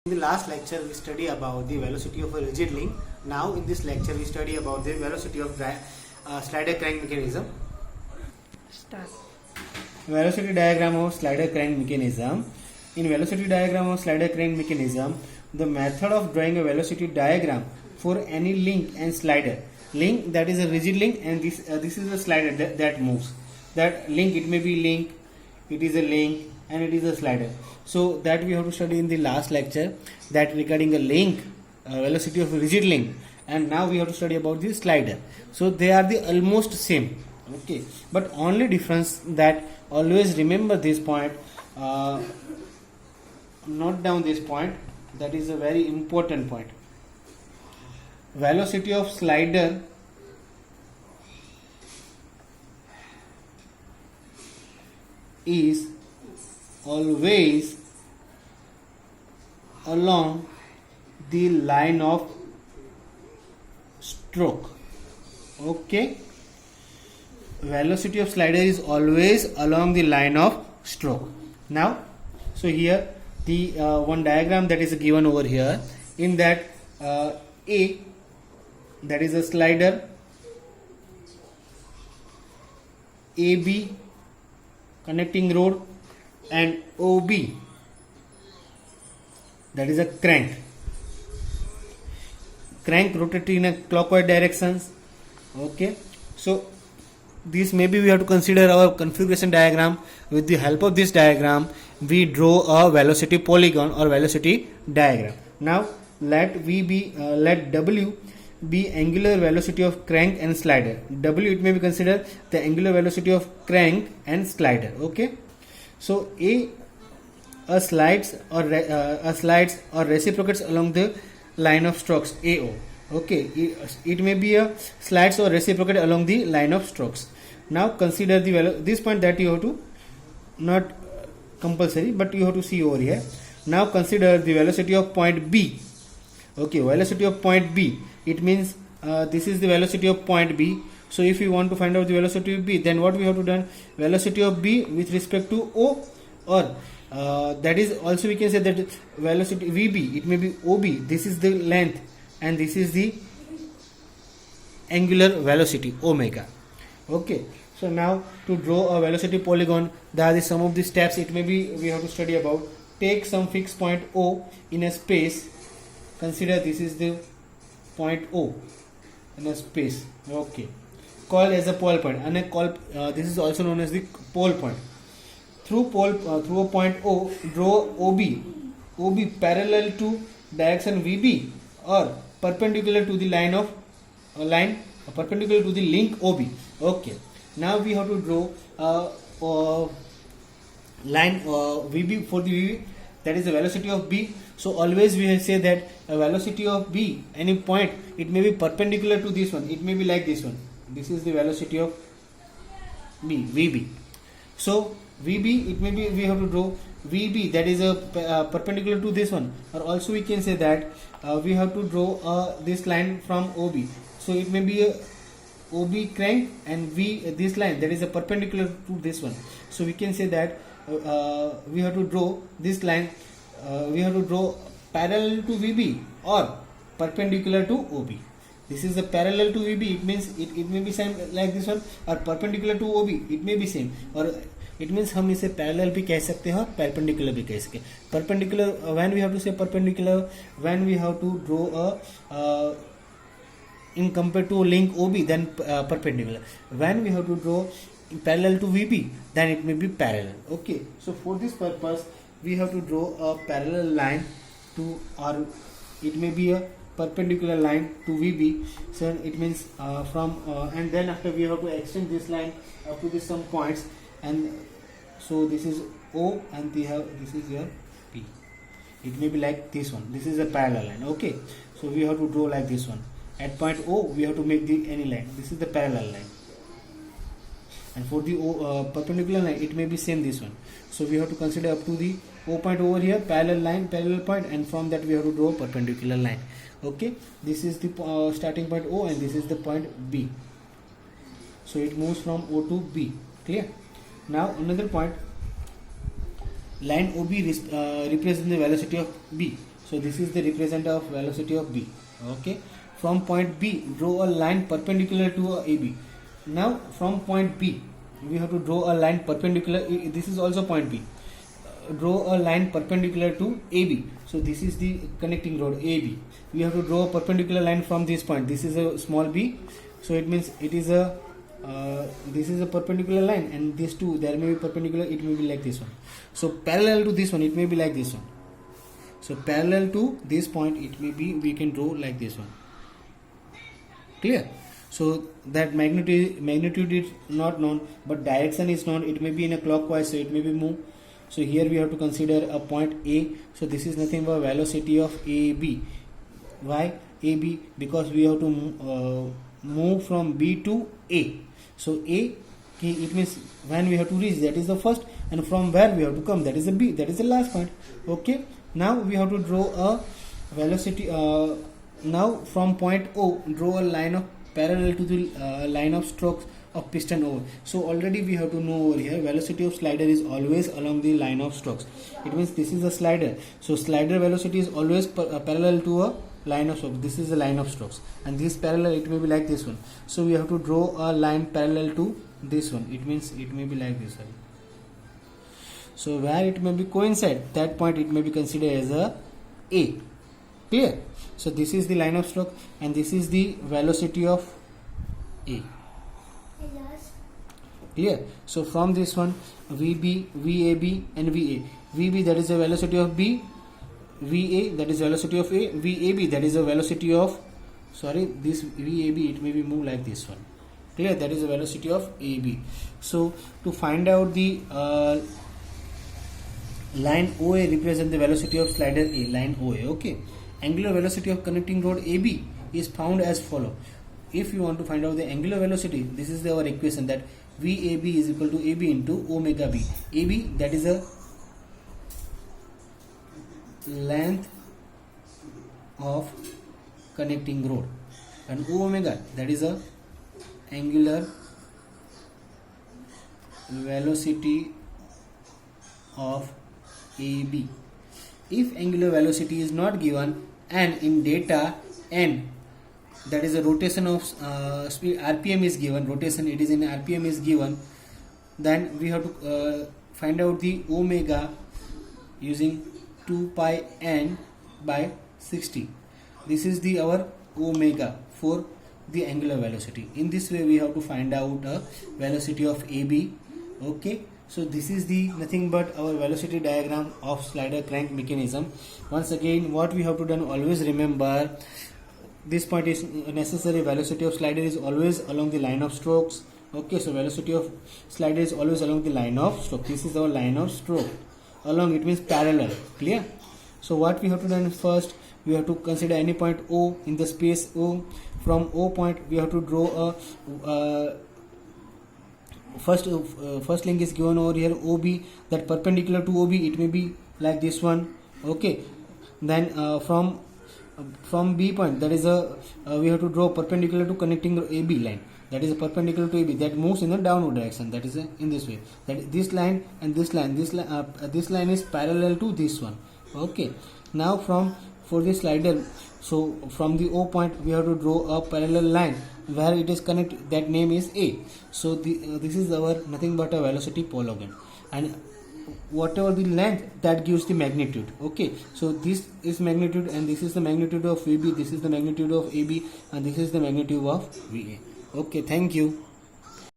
In the last lecture, we study about the velocity of a rigid link. Now, in this lecture, we study about the velocity of slider crank mechanism. Start. Velocity diagram of slider crank mechanism. In velocity diagram of slider crank mechanism, the method of drawing a velocity diagram for any link and slider. Link, that is a rigid link, and this is a slider that moves. That link, it may be link, it is a link, and it is a slider. So that we have to study in the last lecture, that regarding a link, velocity of a rigid link, and now we have to study about the slider. So they are the almost same, okay, but only difference that always remember this point, note down this point, that is a very important point. Velocity of slider is always along the line of stroke. Okay, velocity of slider is always along the line of stroke. Now, so here the one diagram that is given over here, in that A, that is a slider, AB connecting rod, and OB, that is a crank rotating in a clockwise directions. Okay, so this maybe we have to consider our configuration diagram. With the help of this diagram, we draw a velocity polygon or velocity diagram. Now let W be angular velocity of crank and slider. W, it may be considered the angular velocity of crank and slider. Okay, so a slides or reciprocates along the line of strokes AO. Okay, it may be a slides or reciprocate along the line of strokes. Now consider the this point that you have to, not compulsory, but you have to see over here. Now consider the velocity of point B. Okay, velocity of point B, it means this is the velocity of point B. So if you want to find out the velocity of B, then what we have to do, velocity of B with respect to O, or that is also we can say that velocity VB, it may be OB, this is the length and this is the angular velocity omega. Okay, so now to draw a velocity polygon, there are some of the steps. It may be we have to study about. Take some fixed point O in a space. Consider this is the point O in a space. Okay, call as a pole point, and this is also known as the pole point. Through a point O, draw OB parallel to direction VB or perpendicular to the perpendicular to the link OB. Okay, now we have to draw line VB for the VB, that is the velocity of B. So always we will say that a velocity of B, any point, it may be perpendicular to this one, it may be like this one. This is the velocity of B, VB. So VB, it may be we have to draw VB, that is a perpendicular to this one, or also we can say that we have to draw this line from OB. So it may be a OB crank and this line that is a perpendicular to this one. So we can say that we have to draw this line, we have to draw parallel to VB or perpendicular to OB. This is a parallel to VB, it means it may be same like this one, or perpendicular to OB, it may be same, or it means हम इसे parallel भी कह सकते हैं और perpendicular भी कह सकते हैं. Perpendicular, when we have to say perpendicular, when we have to draw a in compared to link OB, then perpendicular. When we have to draw parallel to VB, then it may be parallel. Okay, so for this purpose we have to draw a parallel line to, or it may be a perpendicular line to VB. So it means from and then after we have to extend this line up to some points, and so this is O and this is your P. It may be like this one. This is a parallel line. Okay, so we have to draw like this one. At point O, we have to make any line. This is the parallel line, and for the perpendicular line, it may be same this one. So we have to consider up to the O point over here, parallel line, parallel point, and from that we have to draw perpendicular line. Okay, this is the starting point O, and this is the point B. So it moves from O to B. Clear? Now another point, line OB represents the velocity of B. So this is the representative of velocity of B. Okay. From point B, draw a line perpendicular to AB. Now from point B, we have to draw a line perpendicular. This is also point B. Draw a line perpendicular to AB. So this is the connecting road AB. We have to draw a perpendicular line from this point. This is a small b. So it means it is a this is a perpendicular line, and these two, there may be perpendicular. It may be like this one. So parallel to this one, it may be like this one. So parallel to this point, it may be, we can draw like this one. Clear? So that magnitude is not known, but direction is known. It may be in a clockwise, so it may be move. So here we have to consider a point A. So this is nothing but velocity of AB. Why AB? Because we have to move from B to A. So A, it means when we have to reach, that is the first, and from where we have to come, that is the B, that is the last point. Okay. Now we have to draw a velocity. Now from point O, draw a line of parallel to the line of strokes of piston O. So already we have to know over here, velocity of slider is always along the line of strokes. It means this is a slider. So slider velocity is always parallel to a line of strokes. This is the line of strokes, and this parallel, it may be like this one. So we have to draw a line parallel to this one. It means it may be like this one. So where it may be coincide, that point it may be considered as a A. Clear? So this is the line of stroke, and this is the velocity of A. Clear? So from this one, VB, VAB and VA. VB, that is the velocity of B. VA, that is velocity of A. VAB, that is the velocity of, this VAB, it may be moved like this one. Clear? That is the velocity of AB. So to find out the line OA represent the velocity of slider A, line OA. Okay. Angular velocity of connecting road AB is found as follow. If you want to find out the angular velocity, this is our equation, that VAB is equal to AB into omega B. AB, that is a length of connecting road, and omega, that is a angular velocity of AB. If angular velocity is not given, and in data n, that is a rotation of speed, RPM is given, rotation, it is in RPM is given, then we have to find out the omega using 2 pi n by 60. This is the our omega for the angular velocity. In this way we have to find out a velocity of AB. Okay. So this is the nothing but our velocity diagram of slider crank mechanism. Once again, what we have to do, always remember, this point is necessary. Velocity of slider is always along the line of strokes. Okay, so velocity of slider is always along the line of stroke. This is our line of stroke. Along, it means parallel. Clear? So what we have to do first, we have to consider any point O in the space O. From O point we have to draw a first link is given over here, OB, that perpendicular to OB, it may be like this one. Okay. Then from B point, that is a we have to draw perpendicular to connecting AB line, that is a perpendicular to AB, that moves in the downward direction, that is in this way, that this line and this line is parallel to this one. Okay. Now for this slider, so from the O point we have to draw a parallel line where it is connected, that name is A. So this is our nothing but a velocity polygon, and whatever the length, that gives the magnitude. Okay, so this is magnitude, and this is the magnitude of VB, this is the magnitude of AB, and this is the magnitude of VA. Okay, thank you.